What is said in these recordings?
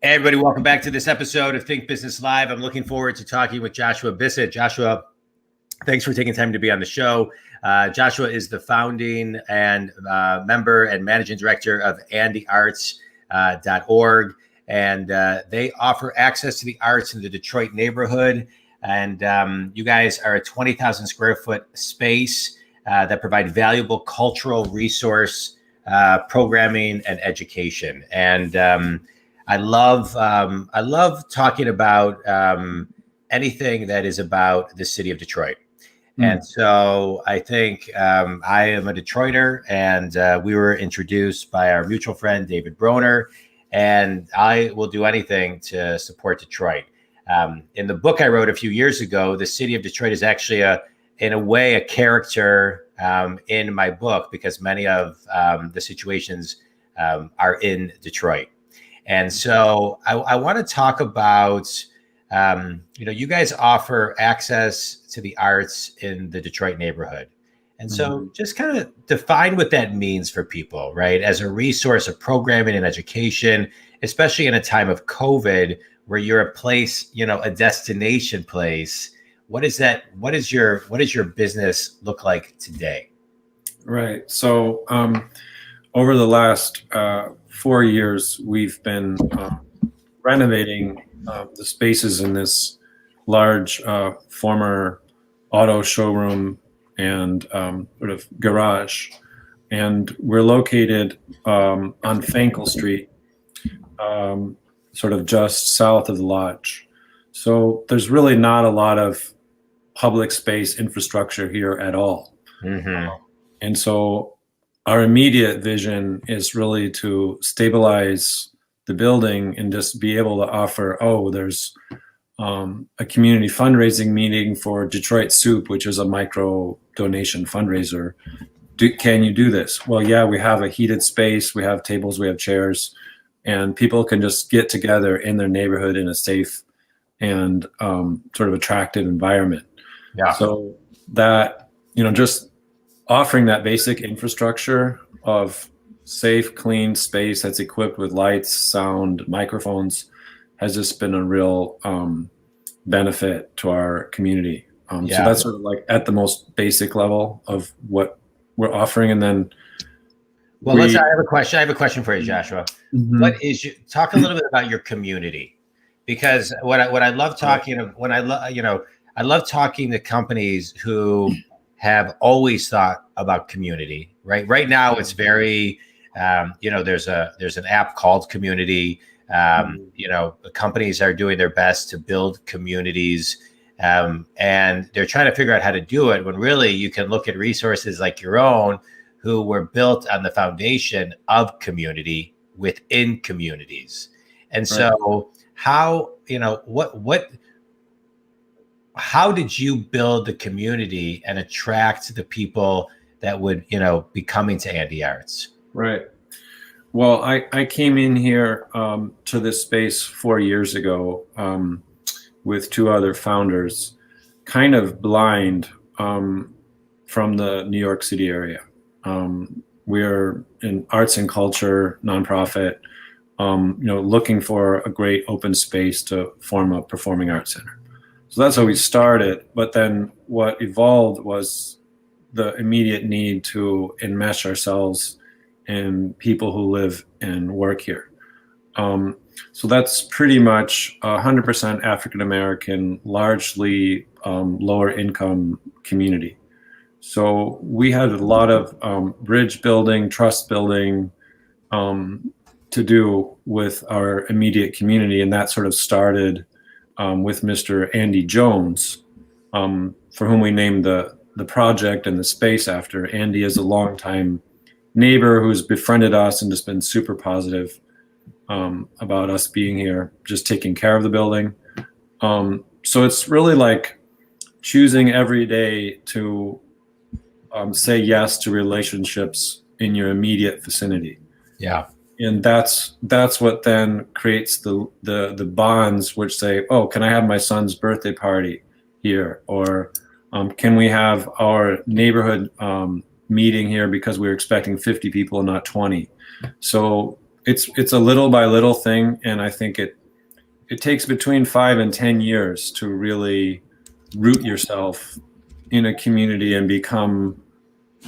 Hey everybody, welcome back to this episode of Think Business Live. I'm looking forward to talking with Joshua Bisset. Joshua, thanks for taking time to be on the show. Joshua is the founding and member and managing director of andyarts.org. And they offer access to the arts in the Detroit neighborhood. And you guys are a 20,000 square foot space that provide valuable cultural resource programming and education. And I love talking about anything that is about the city of Detroit. And so I think I am a Detroiter, and we were introduced by our mutual friend, David Broner, and I will do anything to support Detroit. In the book I wrote a few years ago, the city of Detroit is actually in a way, a character in my book, because many of the situations are in Detroit. And so I want to talk about, you guys offer access to the arts in the Detroit neighborhood. And so just kind of define what that means for people, right? As a resource of programming and education, especially in a time of COVID, where you're a place, a destination place. What is that? What is your business look like today? Right. So over the last 4 years, we've been renovating the spaces in this large former auto showroom and sort of garage. And we're located on Fankel Street, sort of just south of the lodge. So there's really not a lot of public space infrastructure here at all. And so our immediate vision is really to stabilize the building and just be able to offer, there's a community fundraising meeting for Detroit Soup, which is a micro donation fundraiser. Can you do this? Well, yeah, we have a heated space, we have tables, we have chairs, and people can just get together in their neighborhood in a safe and sort of attractive environment. Yeah. So that, just offering that basic infrastructure of safe, clean space that's equipped with lights, sound, microphones has just been a real benefit to our community. So that's sort of like at the most basic level of what we're offering. And then I have a question. I have a question for you, Joshua. Talk a little bit about your community, because what I love talking I love talking to companies who have always thought about community, right? Right now it's very, there's an app called Community. Companies are doing their best to build communities, and they're trying to figure out how to do it, when really you can look at resources like your own, who were built on the foundation of community within communities. And so how did you build the community and attract the people that would, be coming to Andy Arts? Right. Well, I came in here to this space 4 years ago with two other founders, kind of blind from the New York City area. We're an arts and culture nonprofit, looking for a great open space to form a performing arts center. So that's how we started. But then what evolved was the immediate need to enmesh ourselves in people who live and work here. So that's pretty much 100% African-American, largely lower income community. So we had a lot of bridge building, trust building to do with our immediate community. And that sort of started with Mr. Andy Jones, for whom we named the project and the space after. Andy is a longtime neighbor who's befriended us and just been super positive about us being here, just taking care of the building. So it's really like choosing every day to say yes to relationships in your immediate vicinity. Yeah. And that's what then creates the bonds which say, oh, can I have my son's birthday party here? Or can we have our neighborhood meeting here because we were expecting 50 people and not 20? So it's a little by little thing, and I think it takes between 5 and 10 years to really root yourself in a community and become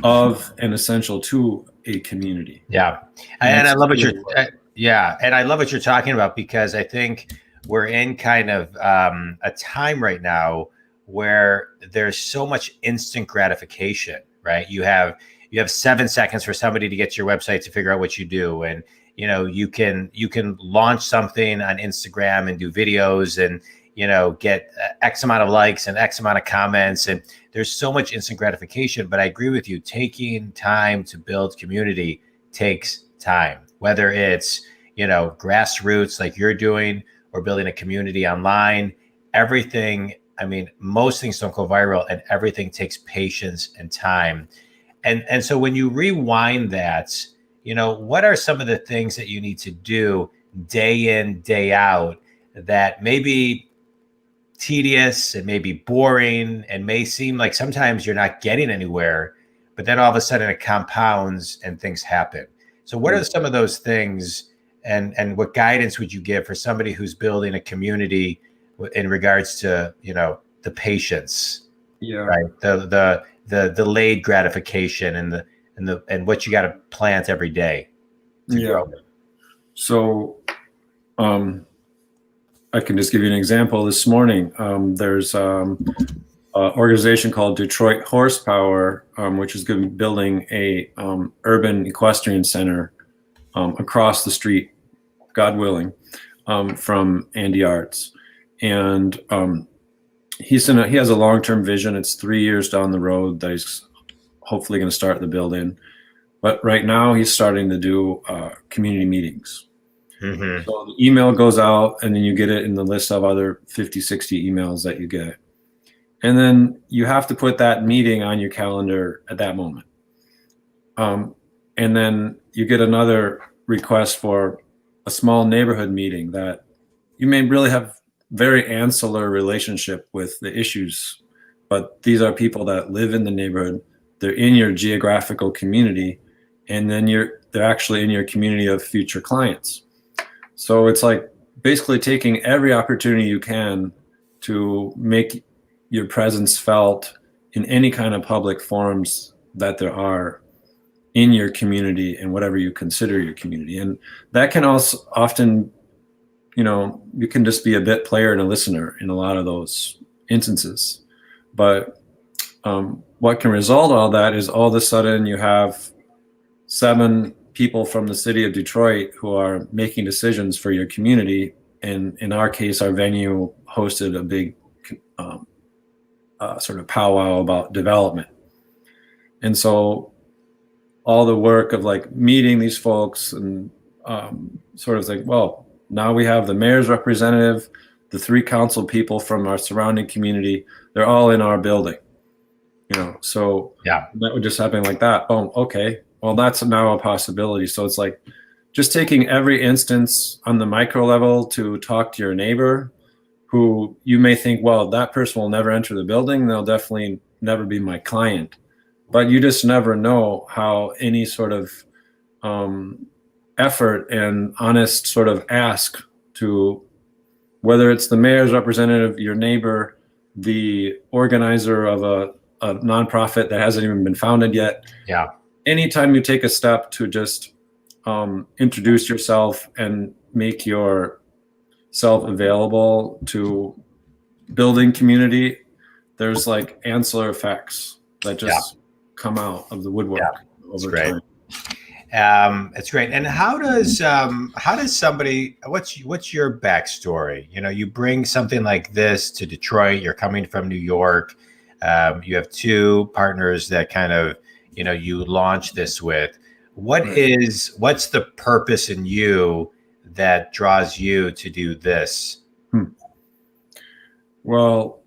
of and essential to a community. Yeah. And I love what and I love what you're talking about, because I think we're in kind of a time right now where there's so much instant gratification, right? You have 7 seconds for somebody to get to your website to figure out what you do. And, you can launch something on Instagram and do videos and, get X amount of likes and X amount of comments. And there's so much instant gratification, but I agree with you. Taking time to build community takes time, whether it's, grassroots like you're doing, or building a community online. Everything, I mean, most things don't go viral, and everything takes patience and time. And so when you rewind that, what are some of the things that you need to do day in, day out that may be tedious and maybe boring and may seem like sometimes you're not getting anywhere, but then all of a sudden it compounds and things happen? So what are some of those things, and what guidance would you give for somebody who's building a community in regards to, the patience, right? The delayed gratification and what you got to plant every day to grow. So, I can just give you an example. This morning, there's an organization called Detroit Horsepower, which is going to be building a urban equestrian center across the street, God willing, from Andy Arts. And he has a long-term vision. It's 3 years down the road that he's hopefully going to start the build-in. But right now, he's starting to do community meetings. Mm-hmm. So the email goes out, and then you get it in the list of other 50, 60 emails that you get. And then you have to put that meeting on your calendar at that moment. And then you get another request for a small neighborhood meeting that you may really have very ancillary relationship with the issues, but these are people that live in the neighborhood. They're in your geographical community, and then they're actually in your community of future clients. So it's like basically taking every opportunity you can to make your presence felt in any kind of public forums that there are in your community and whatever you consider your community. And that can also often, you can just be a bit player and a listener in a lot of those instances. But what can result all that is all of a sudden you have 7 people from the city of Detroit who are making decisions for your community. And in our case, our venue hosted a big sort of powwow about development. And so all the work of like meeting these folks and sort of like, well, now we have the mayor's representative, the 3 council people from our surrounding community, they're all in our building, so that would just happen like that. Oh, okay. Well, that's now a possibility. So it's like just taking every instance on the micro level to talk to your neighbor who you may think, well, that person will never enter the building. They'll definitely never be my client. But you just never know how any sort of effort and honest sort of ask to, whether it's the mayor's representative, your neighbor, the organizer of a nonprofit that hasn't even been founded yet. Yeah. Anytime you take a step to just introduce yourself and make yourself available to building community, there's like ancillary effects that just come out of the woodwork over time. It's great. And how does somebody, what's your backstory? You bring something like this to Detroit. You're coming from New York. You have 2 partners that kind of, you launch this with. What's the purpose in you that draws you to do this? Well,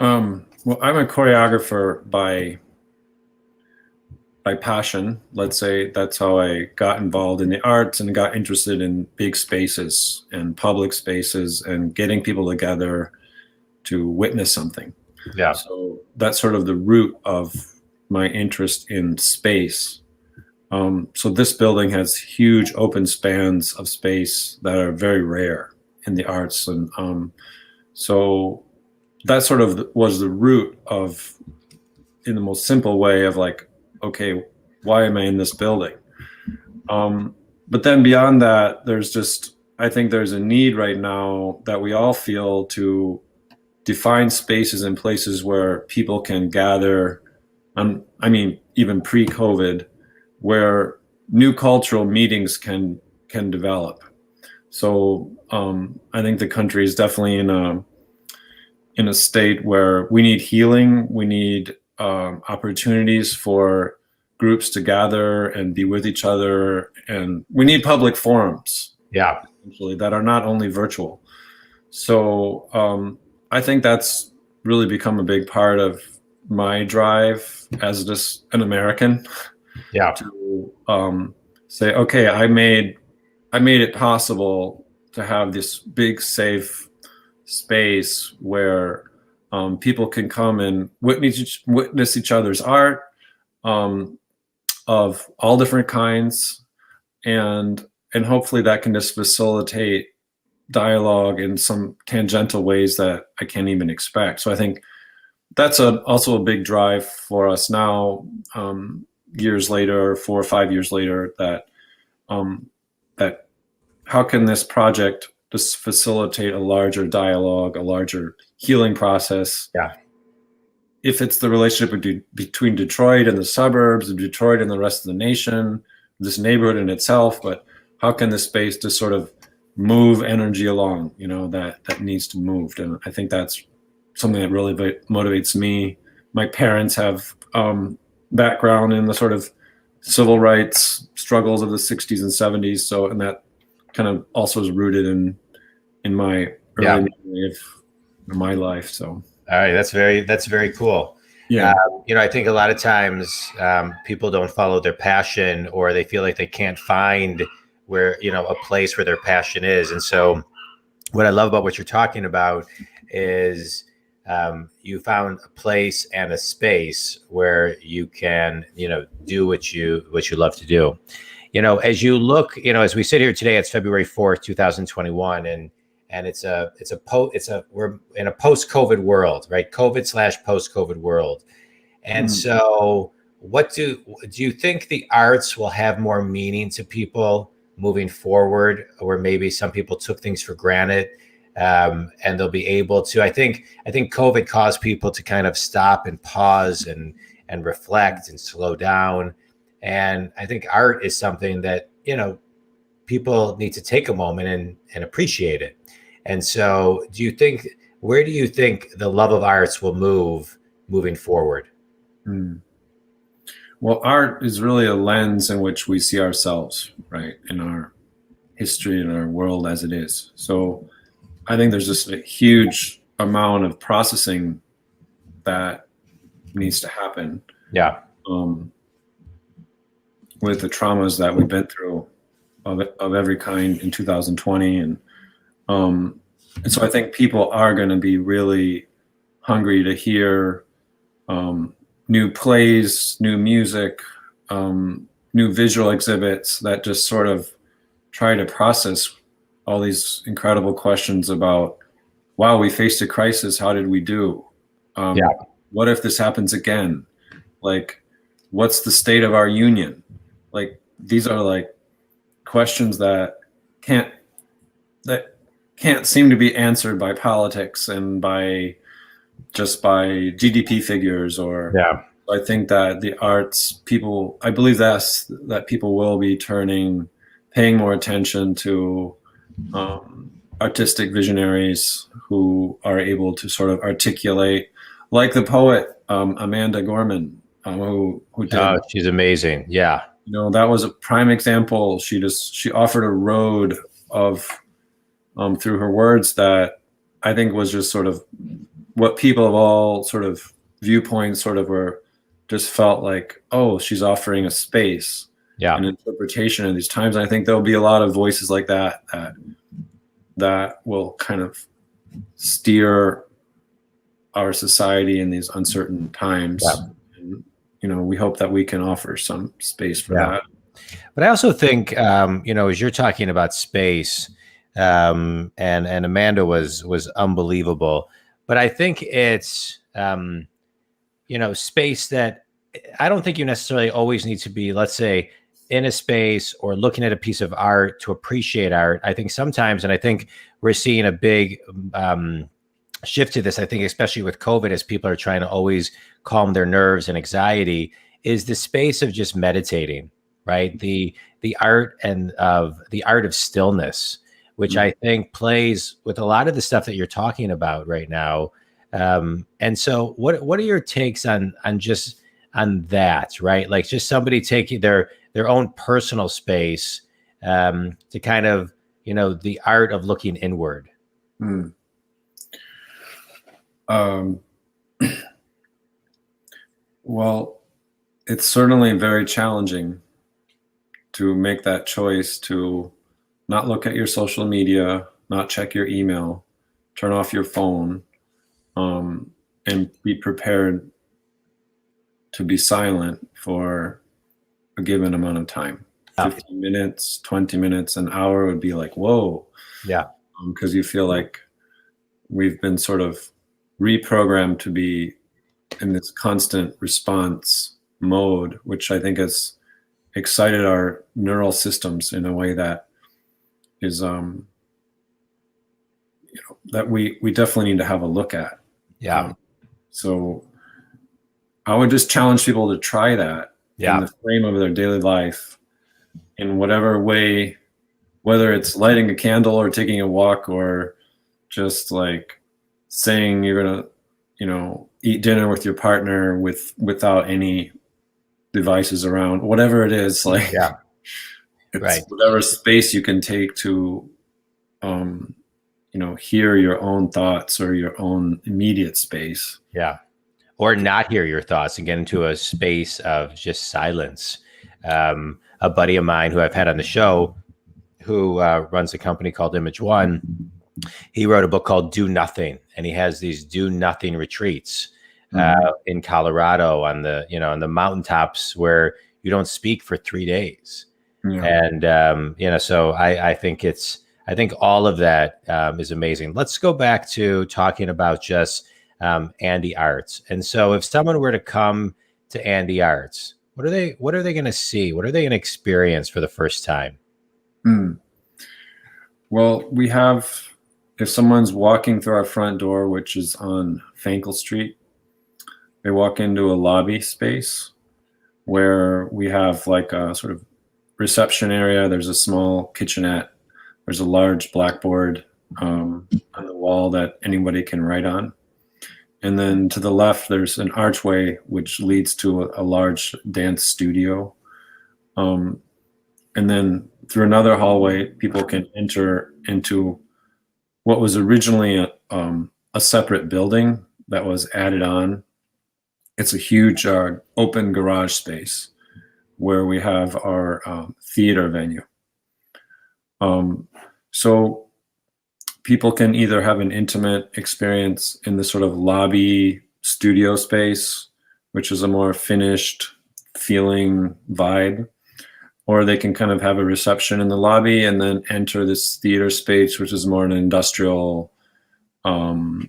I'm a choreographer by passion. Let's say that's how I got involved in the arts and got interested in big spaces and public spaces and getting people together to witness something. Yeah. So that's sort of the root of my interest in space. So this building has huge open spans of space that are very rare in the arts. And so that sort of was the root of, in the most simple way, of like, okay, why am I in this building? But then beyond that, I think there's a need right now that we all feel to define spaces and places where people can gather. I mean, even pre-COVID, where new cultural meetings can develop. So I think the country is definitely in a state where we need healing. We need opportunities for groups to gather and be with each other, and we need public forums, Yeah. essentially, that are not only virtual. So I think that's really become a big part of my drive as just an American. Yeah. To say, okay, I made it possible to have this big, safe space where people can come and witness each other's art, of all different kinds, and hopefully that can just facilitate dialogue in some tangential ways that I can't even expect. So I think that's also a big drive for us now, years later, 4 or 5 years later, that how can this project just facilitate a larger dialogue, a larger healing process? Yeah. If it's the relationship between Detroit and the suburbs, and Detroit and the rest of the nation, this neighborhood in itself, but how can this space just sort of move energy along, that needs to move? And I think that's something that really motivates me. My parents have background in the sort of civil rights struggles of the 60s and 70s. So, and that kind of also is rooted in my early memory of my life. So. All right. That's very cool. Yeah. I think a lot of times people don't follow their passion, or they feel like they can't find where, a place where their passion is. And so what I love about what you're talking about is you found a place and a space where you can, do what you love to do. As you look, as we sit here today, it's February 4th, 2021, and we're in a post-COVID world, right? COVID/post-COVID world. And so what do you think the arts will have more meaning to people moving forward, or maybe some people took things for granted, and they'll be able to, I think COVID caused people to kind of stop and pause and reflect and slow down. And I think art is something that, people need to take a moment and appreciate it. And so where do you think the love of arts will moving forward? Well, art is really a lens in which we see ourselves, right, in our history and our world as it is. So I think there's just a huge amount of processing that needs to happen. Yeah. With the traumas that we've been through of every kind in 2020. And so I think people are going to be really hungry to hear new plays, new music, new visual exhibits that just sort of try to process all these incredible questions about, wow, we faced a crisis. How did we do? What if this happens again? Like, what's the state of our union? Like, these are like questions that can't seem to be answered by politics and by GDP figures, or I think that the arts people, I believe that people will be paying more attention to artistic visionaries who are able to sort of articulate, like the poet Amanda Gorman, who did. Oh, she's amazing. Yeah. That was a prime example. She offered a road of through her words that I think was just sort of what people of all sort of viewpoints sort of just felt like, oh, she's offering a space, an interpretation of these times. And I think there'll be a lot of voices like that will kind of steer our society in these uncertain times. And, we hope that we can offer some space for that. But I also think, as you're talking about space, and Amanda was unbelievable. But I think it's, space that I don't think you necessarily always need to be, let's say, in a space or looking at a piece of art to appreciate art. I think sometimes, and I think we're seeing a big shift to this, I think, especially with COVID, as people are trying to always calm their nerves and anxiety, is the space of just meditating, right? The art the art of stillness, which I think plays with a lot of the stuff that you're talking about right now. And so what are your takes on that, right? Like just somebody taking their own personal space to kind of, the art of looking inward. Well, it's certainly very challenging to make that choice to not look at your social media, not check your email, turn off your phone, and be prepared to be silent for a given amount of time. 15 minutes, 20 minutes, an hour would be like, whoa. Yeah. Because you feel like we've been sort of reprogrammed to be in this constant response mode, which I think has excited our neural systems in a way that is, that we definitely need to have a look at. Yeah. So I would just challenge people to try that in the frame of their daily life in whatever way, whether it's lighting a candle or taking a walk or just like saying you're going to, eat dinner with your partner without any devices around, whatever it is, like, it's whatever space you can take to, hear your own thoughts or your own immediate space. Yeah. Or not hear your thoughts and get into a space of just silence. A buddy of mine who I've had on the show, who runs a company called Image One, he wrote a book called Do Nothing, and he has these do nothing retreats in Colorado on the, on the mountaintops where you don't speak for 3 days. And, so I think all of that is amazing. Let's go back to talking about just Andy Arts. And so if someone were to come to Andy Arts, what are they going to see? What are they going to experience for the first time? Well, we have, if someone's walking through our front door, which is on Fankel Street, they walk into a lobby space where we have like a sort of reception area. There's a small kitchenette. There's a large blackboard on the wall that anybody can write on. And then to the left, there's an archway which leads to a large dance studio. And then through another hallway, people can enter into what was originally a separate building that was added on. It's a huge open garage space where we have our theater venue. So people can either have an intimate experience in the sort of lobby studio space, which is a more finished feeling vibe, or they can kind of have a reception in the lobby and then enter this theater space, which is more an industrial kind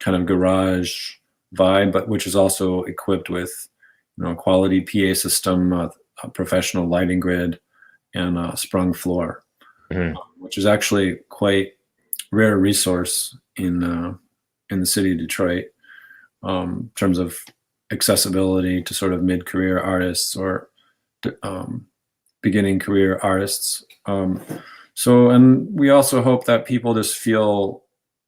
of garage vibe, but which is also equipped with, a quality PA system, a professional lighting grid, and a sprung floor, which is actually quite rare resource in the city of Detroit in terms of accessibility to sort of mid-career artists or beginning career artists. And we also hope that people just feel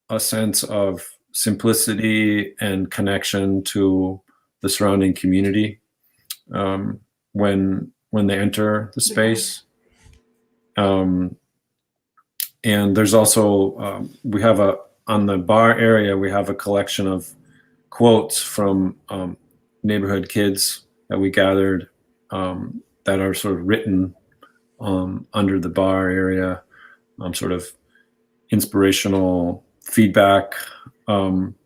a sense of simplicity and connection to the surrounding community when they enter the space. And there's also, we have on the bar area, we have a collection of quotes from neighborhood kids that we gathered that are sort of written under the bar area, sort of inspirational feedback. And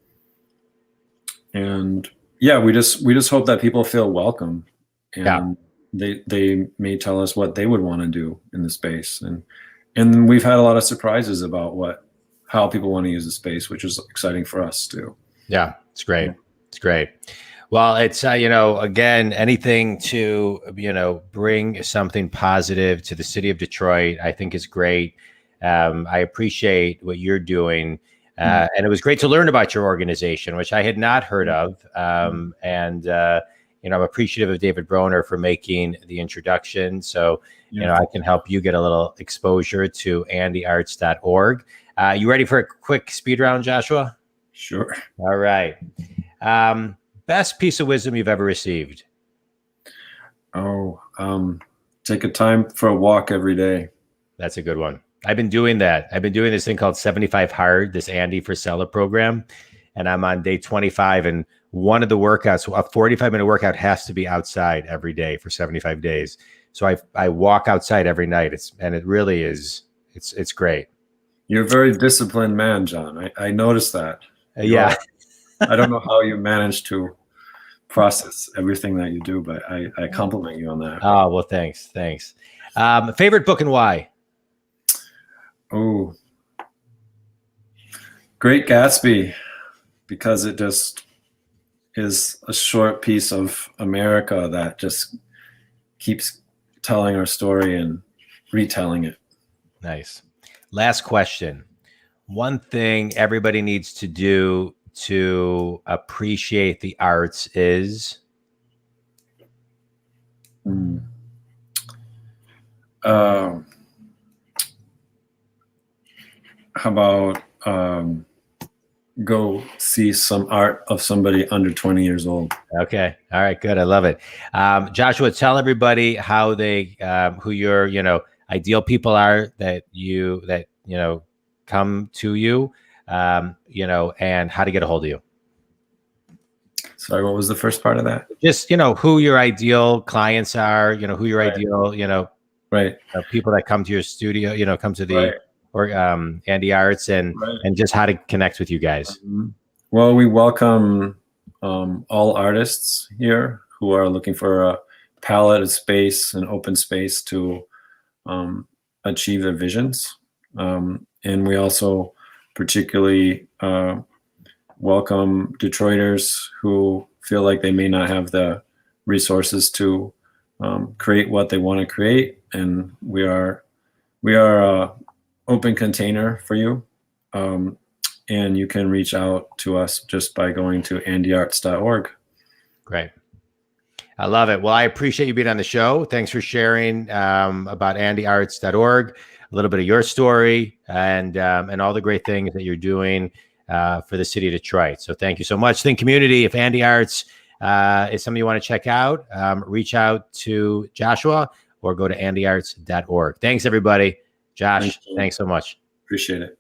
yeah, we just hope that people feel welcome and they may tell us what they would want to do in the space, and we've had a lot of surprises about how people want to use the space, which is exciting for us too. Yeah, it's great. It's great. Well, it's, again, anything to, bring something positive to the city of Detroit, I think is great. I appreciate what you're doing. And it was great to learn about your organization, which I had not heard of. I'm appreciative of David Broner for making the introduction. So, I can help you get a little exposure to andyarts.org. You ready for a quick speed round, Joshua? Sure. All right. Best piece of wisdom you've ever received? Take a time for a walk every day. That's a good one. I've been doing that. I've been doing this thing called 75 Hard, this Andy Frisella program. And I'm on day 25. And one of the workouts, a 45-minute workout, has to be outside every day for 75 days. So I walk outside every night. It really is. It's great. You're a very disciplined man, John. I noticed that. Yeah. I don't know how you manage to process everything that you do, but I compliment you on that. Oh, well, thanks. Favorite book and why? Oh, Great Gatsby, because it just is a short piece of America that just keeps telling our story and retelling it. Nice. Last question. One thing everybody needs to do to appreciate the arts is? How about go see some art of somebody under 20 years old? Okay. All right. Good. I love it. Joshua, tell everybody how who your, ideal people are that come to you, and how to get a hold of you. Sorry, what was the first part of that? Just, who your ideal clients are, who your ideal, right. People that come to your studio, come to the or Andy Arts and just how to connect with you guys. Well, we welcome all artists here who are looking for a palette, a space, an open space to achieve their visions. And we also particularly welcome Detroiters who feel like they may not have the resources to create what they want to create. And we are a open container for you. And you can reach out to us just by going to andyarts.org. Great. I love it. Well, I appreciate you being on the show. Thanks for sharing about andyarts.org, a little bit of your story, and all the great things that you're doing for the city of Detroit. So thank you so much. Think community, if Andy Arts is something you want to check out, reach out to Joshua or go to andyarts.org. Thanks, everybody. Josh, thanks so much. Appreciate it.